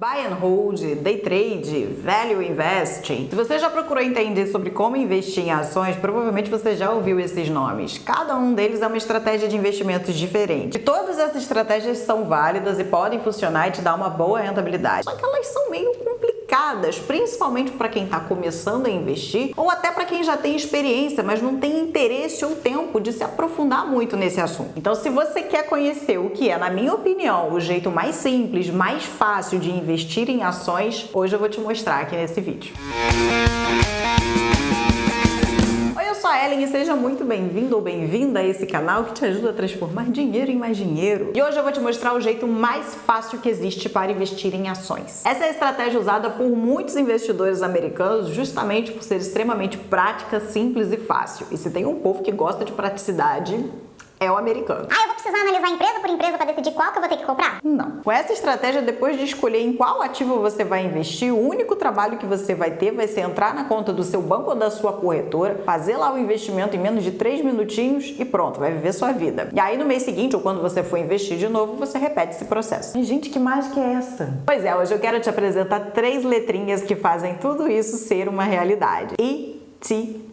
Buy and hold, day trade, value investing. Se você já procurou entender sobre como investir em ações, provavelmente você já ouviu esses nomes. Cada um deles é uma estratégia de investimentos diferente. E todas essas estratégias são válidas e podem funcionar e te dar uma boa rentabilidade. Só que elas são meio complicadas, principalmente para quem está começando a investir ou até para quem já tem experiência, mas não tem interesse ou tempo de se aprofundar muito nesse assunto. Então, se você quer conhecer o que é, na minha opinião, o jeito mais simples, mais fácil de investir em ações, hoje eu vou te mostrar aqui nesse vídeo. Oi, eu sou a Ellen e seja muito bem-vindo ou bem-vinda a esse canal que te ajuda a transformar dinheiro em mais dinheiro. E hoje eu vou te mostrar o jeito mais fácil que existe para investir em ações. Essa é a estratégia usada por muitos investidores americanos justamente por ser extremamente prática, simples e fácil. E se tem um povo que gosta de praticidade, é o americano. Eu vou precisar analisar empresa por empresa para decidir qual que eu vou ter que comprar? Não. Com essa estratégia, depois de escolher em qual ativo você vai investir, o único trabalho que você vai ter vai ser entrar na conta do seu banco ou da sua corretora, fazer lá o investimento em menos de 3 minutinhos e pronto, vai viver sua vida. E aí no mês seguinte, ou quando você for investir de novo, você repete esse processo. E, gente, que mágica é essa? Pois é, hoje eu quero te apresentar 3 letrinhas que fazem tudo isso ser uma realidade. ETF.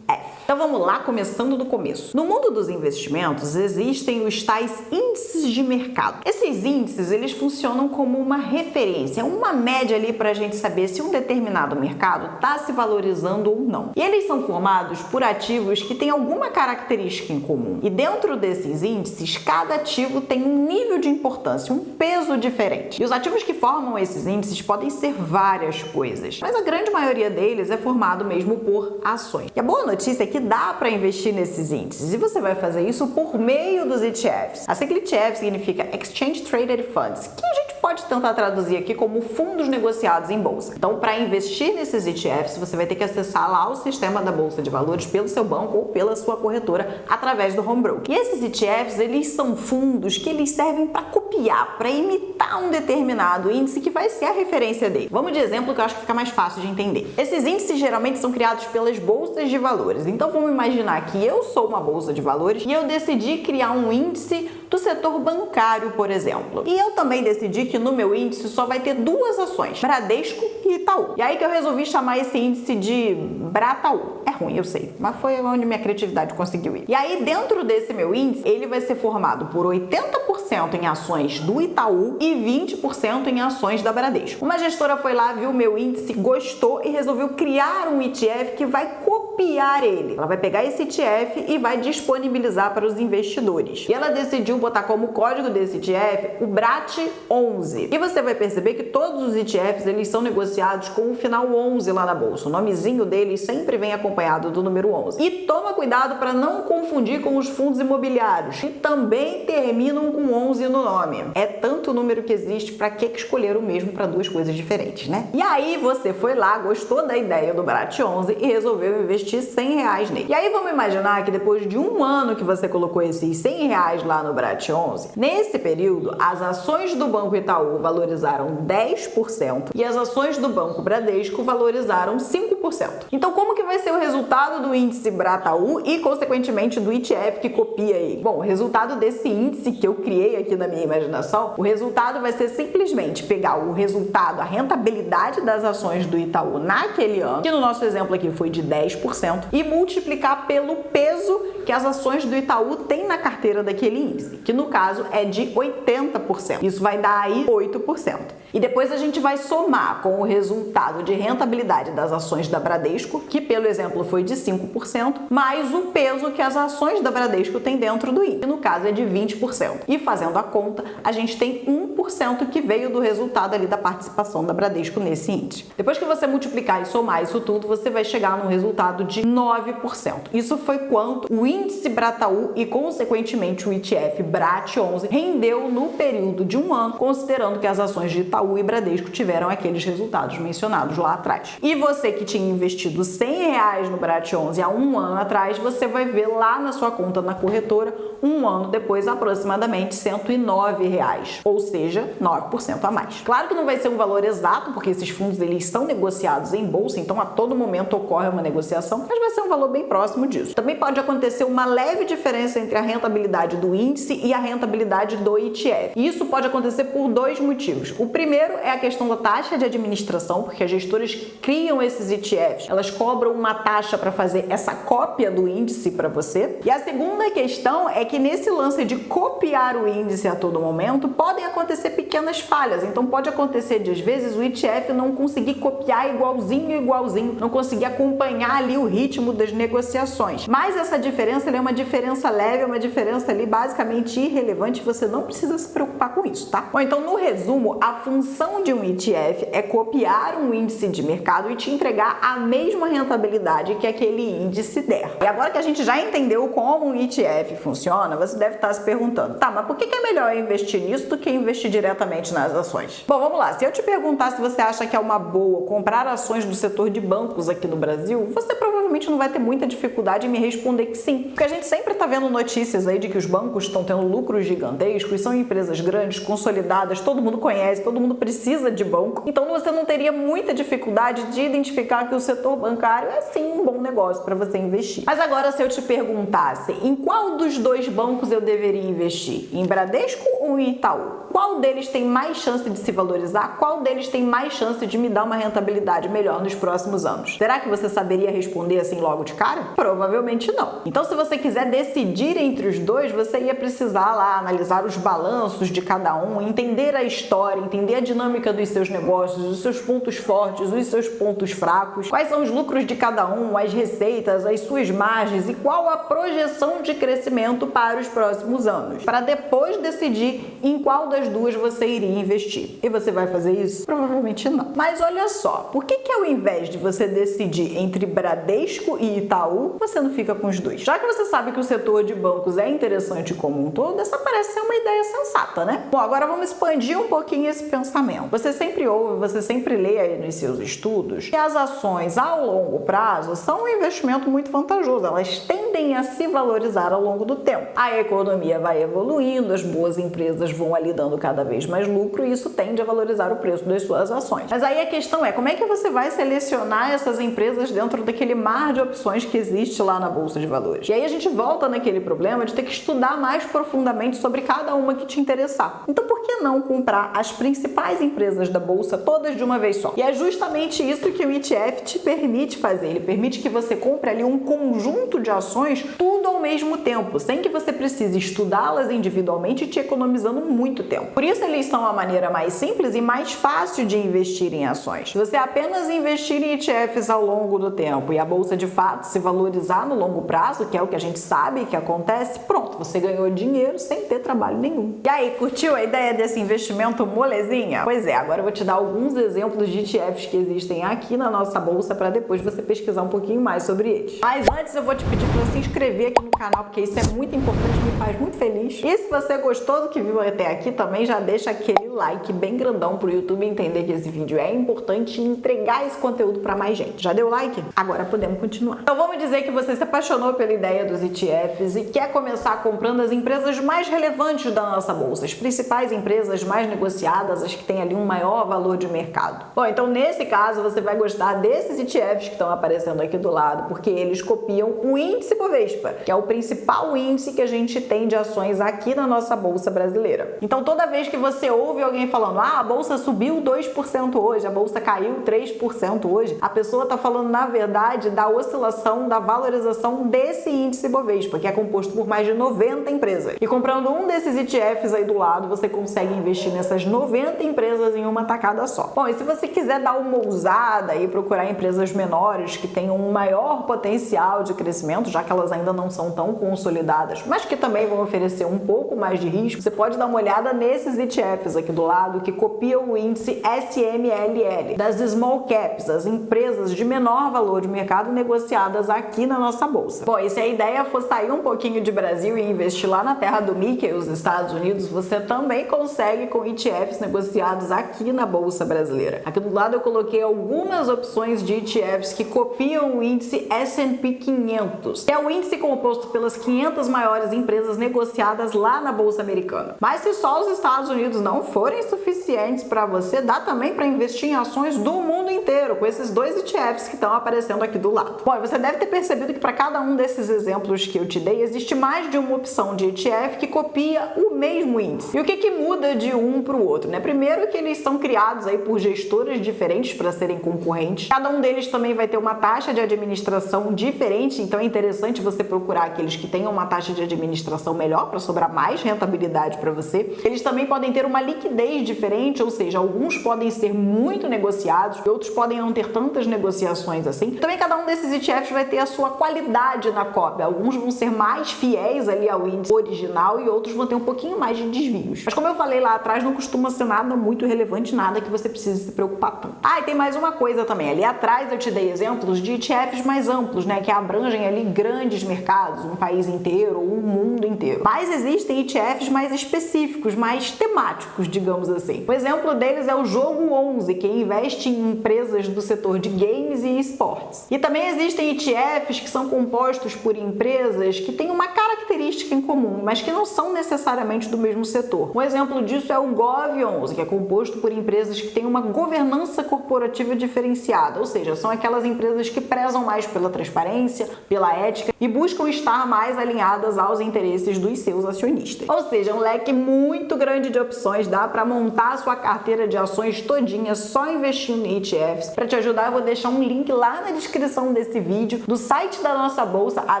Então vamos lá, começando do começo. No mundo dos investimentos existem os tais índices de mercado. Esses índices, eles funcionam como uma referência, uma média ali para a gente saber se um determinado mercado está se valorizando ou não. E eles são formados por ativos que têm alguma característica em comum. E dentro desses índices, cada ativo tem um nível de importância, um peso diferente. E os ativos que formam esses índices podem ser várias coisas, mas a grande maioria deles é formado mesmo por ações. E a boa notícia é que dá para investir nesses índices e você vai fazer isso por meio dos ETFs. A sigla ETF significa Exchange Traded Funds, que a gente pode tentar traduzir aqui como fundos negociados em bolsa. Então, para investir nesses ETFs, você vai ter que acessar lá o sistema da bolsa de valores pelo seu banco ou pela sua corretora através do home broker. E esses ETFs, eles são fundos que eles servem para copiar, para imitar um determinado índice que vai ser a referência dele. Vamos de exemplo que eu acho que fica mais fácil de entender. Esses índices geralmente são criados pelas bolsas de valores. Então vamos imaginar que eu sou uma bolsa de valores e eu decidi criar um índice do setor bancário, por exemplo. E eu também decidi que no meu índice só vai ter 2 ações, Bradesco e Itaú. E aí que eu resolvi chamar esse índice de Brataú. É ruim, eu sei, mas foi onde minha criatividade conseguiu ir. E aí dentro desse meu índice, ele vai ser formado por 80% em ações do Itaú e 20% em ações da Bradesco. Uma gestora foi lá, viu meu índice, gostou e resolveu criar um ETF que vai copiar ele. Ela vai pegar esse ETF e vai disponibilizar para os investidores. E ela decidiu botar como código desse ETF o BRAT11. E você vai perceber que todos os ETFs eles são negociados com o final 11 lá na bolsa. O nomezinho deles sempre vem acompanhado do número 11. E toma cuidado para não confundir com os fundos imobiliários, que também terminam com 11 no nome. É tanto número que existe, para que escolher o mesmo para 2 coisas diferentes, né? E aí você foi lá, gostou da ideia do BRAT11 e resolveu investir R$100 nele. E aí vamos imaginar que depois de 1 ano que você colocou esses R$100 lá no BRAT11, nesse período as ações do Banco Itaú valorizaram 10% e as ações do Banco Bradesco valorizaram 5%. Então como que vai ser o resultado do índice Brataú e consequentemente do ETF que copia ele? Bom, o resultado desse índice que eu criei aqui na minha imaginação, o resultado vai ser simplesmente pegar o resultado, a rentabilidade das ações do Itaú naquele ano, que no nosso exemplo aqui foi de 10%, e multiplicar pelo peso que as ações do Itaú têm na carteira daquele índice, que no caso é de 80%. Isso vai dar aí 8%. E depois a gente vai somar com o resultado de rentabilidade das ações da Bradesco, que pelo exemplo foi de 5%, mais o peso que as ações da Bradesco têm dentro do índice, que no caso é de 20%. E fazendo a conta, a gente tem 1% que veio do resultado ali da participação da Bradesco nesse índice. Depois que você multiplicar e somar isso tudo, você vai chegar num resultado de 9%. Isso foi quanto o índice Brataú e consequentemente o ETF BRAT11 rendeu no período de 1 ano, considerando que as ações de Itaú e Bradesco tiveram aqueles resultados mencionados lá atrás. E você que tinha investido R$100 no BRAT11 há 1 ano atrás, você vai ver lá na sua conta na corretora, 1 ano depois, aproximadamente R$109, ou seja, 9% a mais. Claro que não vai ser um valor exato, porque esses fundos eles são negociados em bolsa, então a todo momento ocorre uma negociação, mas vai ser um valor bem próximo disso. Também pode acontecer uma leve diferença entre a rentabilidade do índice e a rentabilidade do ETF. E isso pode acontecer por 2 motivos. O primeiro primeiro é a questão da taxa de administração, porque as gestoras que criam esses ETFs, elas cobram uma taxa para fazer essa cópia do índice para você. E a segunda questão é que nesse lance de copiar o índice a todo momento, podem acontecer pequenas falhas. Então pode acontecer de às vezes o ETF não conseguir copiar igualzinho, não conseguir acompanhar ali o ritmo das negociações. Mas essa diferença é uma diferença leve, é uma diferença ali basicamente irrelevante, você não precisa se preocupar com isso, tá? Bom, então no resumo, a função de um ETF é copiar um índice de mercado e te entregar a mesma rentabilidade que aquele índice der. E agora que a gente já entendeu como um ETF funciona, você deve estar se perguntando, tá, mas por que é melhor investir nisso do que investir diretamente nas ações? Bom, vamos lá, se eu te perguntar se você acha que é uma boa comprar ações do setor de bancos aqui no Brasil, você provavelmente não vai ter muita dificuldade em me responder que sim, porque a gente sempre tá vendo notícias aí de que os bancos estão tendo lucros gigantescos, são empresas grandes, consolidadas, todo mundo conhece, todo mundo precisa de banco, então você não teria muita dificuldade de identificar que o setor bancário é sim um bom negócio para você investir. Mas agora, se eu te perguntasse em qual dos dois bancos eu deveria investir, em Bradesco ou em Itaú? Qual deles tem mais chance de se valorizar? Qual deles tem mais chance de me dar uma rentabilidade melhor nos próximos anos? Será que você saberia responder assim logo de cara? Provavelmente não. Então, se você quiser decidir entre os dois, você ia precisar lá analisar os balanços de cada um, entender a história, entender a dinâmica dos seus negócios, os seus pontos fortes, os seus pontos fracos, quais são os lucros de cada um, as receitas, as suas margens e qual a projeção de crescimento para os próximos anos, para depois decidir em qual das duas você iria investir. E você vai fazer isso? Provavelmente não. Mas olha só, por que ao invés de você decidir entre Bradesco e Itaú, você não fica com os dois? Já que você sabe que o setor de bancos é interessante como um todo, essa parece ser uma ideia sensata, né? Bom, agora vamos expandir um pouquinho esse pensamento. Você sempre ouve, você sempre lê aí nos seus estudos que as ações ao longo prazo são um investimento muito vantajoso. Elas tendem a se valorizar ao longo do tempo. A economia vai evoluindo, as boas empresas vão ali dando cada vez mais lucro e isso tende a valorizar o preço das suas ações. Mas aí a questão é, como é que você vai selecionar essas empresas dentro daquele mar de opções que existe lá na Bolsa de Valores? E aí a gente volta naquele problema de ter que estudar mais profundamente sobre cada uma que te interessar. Então por que não comprar as principais empresas da Bolsa todas de uma vez só? E é justamente isso que o ETF te permite fazer. Ele permite que você compre ali um conjunto de ações tudo ao mesmo tempo, sem que você precise estudá-las individualmente e te economizando muito tempo. Por isso eles são a maneira mais simples e mais fácil de investir em ações. Se você apenas investir em ETFs ao longo do tempo e a bolsa de fato se valorizar no longo prazo, que é o que a gente sabe que acontece, pronto, você ganhou dinheiro sem ter trabalho nenhum. E aí, curtiu a ideia desse investimento molezinha? Pois é, agora eu vou te dar alguns exemplos de ETFs que existem aqui na nossa bolsa para depois você pesquisar um pouquinho mais sobre eles. Mas antes eu vou te pedir para se inscrever aqui no canal, porque isso é muito importante, me faz muito feliz. E se você gostou do que viu até aqui, também já deixa aquele like bem grandão pro YouTube entender que esse vídeo é importante e entregar esse conteúdo para mais gente. Já deu like? Agora podemos continuar. Então vamos dizer que você se apaixonou pela ideia dos ETFs e quer começar comprando as empresas mais relevantes da nossa bolsa, as principais empresas mais negociadas, as que têm ali um maior valor de mercado. Bom, então nesse caso você vai gostar desses ETFs que estão aparecendo aqui do lado, porque eles copiam o índice Bovespa, que é o principal índice que a gente tem de ações aqui na nossa bolsa brasileira. Então toda vez que você ouve alguém falando, a bolsa subiu 2% hoje, a bolsa caiu 3% hoje, a pessoa está falando, na verdade, da oscilação, da valorização desse índice Bovespa, que é composto por mais de 90 empresas. E comprando um desses ETFs aí do lado, você consegue investir nessas 90 empresas em uma tacada só. Bom, e se você quiser dar uma ousada e procurar empresas menores que tenham um maior potencial de crescimento, já que elas ainda não são tão consolidadas, mas que também vão oferecer um pouco mais de risco, você pode dar uma olhada nesses ETFs aqui do lado que copiam o índice SMLL, das Small Caps, as empresas de menor valor de mercado negociadas aqui na nossa bolsa. Bom, e se a ideia for sair um pouquinho de Brasil e investir lá na terra do Mickey, os Estados Unidos, você também consegue com ETFs negociados aqui na bolsa brasileira. Aqui do lado eu coloquei algumas opções de ETFs que copiam o índice S&P 500, que é o índice composto pelas 500 maiores empresas negociadas lá na bolsa americana. Mas se só os Estados Unidos não forem suficientes para você, dá também para investir em ações do mundo inteiro, com esses dois ETFs que estão aparecendo aqui do lado. Bom, você deve ter percebido que para cada um desses exemplos que eu te dei, existe mais de uma opção de ETF que copia o mesmo índice. E o que muda de um para o outro, né? Primeiro que eles são criados aí por gestoras diferentes para serem concorrentes. Cada um deles também vai ter uma taxa de administração diferente, então é interessante você procurar aqueles que tenham uma taxa de administração melhor para sobrar mais rentabilidade para você. Eles também podem ter uma liquidez diferente, ou seja, alguns podem ser muito negociados e outros podem não ter tantas negociações assim. Também cada um desses ETFs vai ter a sua qualidade na cópia. Alguns vão ser mais fiéis ali ao índice original e outros vão ter um pouquinho mais de desvios. Mas como eu falei lá atrás, não costuma ser nada muito relevante, nada que você precise se preocupar tanto. Ah, e tem mais uma coisa também. Ali atrás eu te dei exemplos de ETFs mais amplos, né, que abrangem ali grandes mercados, um país inteiro ou um mundo inteiro. Mas existem ETFs mais específicos, mais temáticos, digamos assim. O exemplo deles é o Jogo 11, que investe em empresas do setor de games e esportes. E também existem ETFs que são compostos por empresas que têm uma característica em comum, mas que não são necessariamente do mesmo setor. Um exemplo disso é o Gov11, que é composto por empresas que têm uma governança corporativa diferenciada, ou seja, são aquelas empresas que prezam mais pela transparência, pela ética e buscam estar mais alinhadas aos interesses dos seus acionistas. Ou seja, um leque muito grande de opções, dá para montar a sua carteira de ações todinha só investindo em ETFs. Para te ajudar, eu vou deixar um link lá na descrição desse vídeo do site da nossa bolsa, a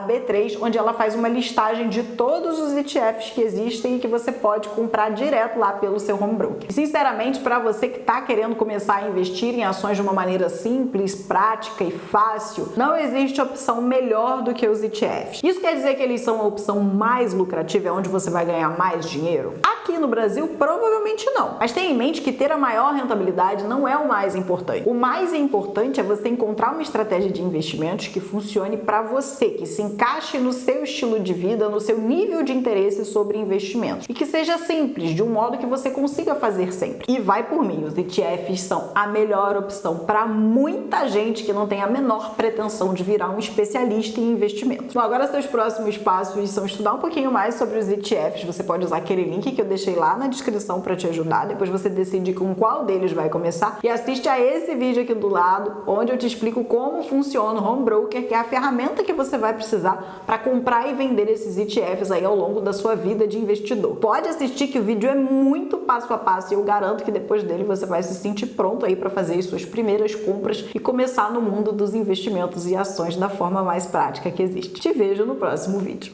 B3, onde ela faz uma listagem de todos os ETFs que existem e que você pode comprar direto lá pelo seu home broker. E, sinceramente, para você que está querendo começar a investir em ações de uma maneira simples, prática e fácil, não existe opção melhor do que os ETFs. Isso quer dizer que eles são a opção mais lucrativa, é onde você vai ganhar mais dinheiro? Aqui no Brasil, provavelmente não. Mas tenha em mente que ter a maior rentabilidade não é o mais importante. O mais importante é você encontrar uma estratégia de investimentos que funcione para você, que se encaixe no seu estilo de vida, no seu nível de interesse sobre investimentos e que seja simples, de um modo que você consiga fazer sempre. E vai por mim, os ETFs são a melhor opção para muita gente que não tem a menor pretensão de virar um especialista em investimentos. Bom, agora seus próximos passos são estudar um pouquinho mais sobre os ETFs. Você pode usar aquele link que eu deixei lá na descrição para te ajudar. Depois você decide com qual deles vai começar e assiste a esse vídeo aqui do lado, onde eu te explico como funciona o Home Broker, que é a ferramenta que você vai precisar para comprar e vender esses ETFs aí ao longo da sua vida de investidor. Pode assistir que o vídeo é muito passo a passo e eu garanto que depois dele você vai se sentir pronto aí para fazer as suas primeiras compras e começar no mundo dos investimentos e ações da forma mais prática que existe. Te vejo no próximo vídeo.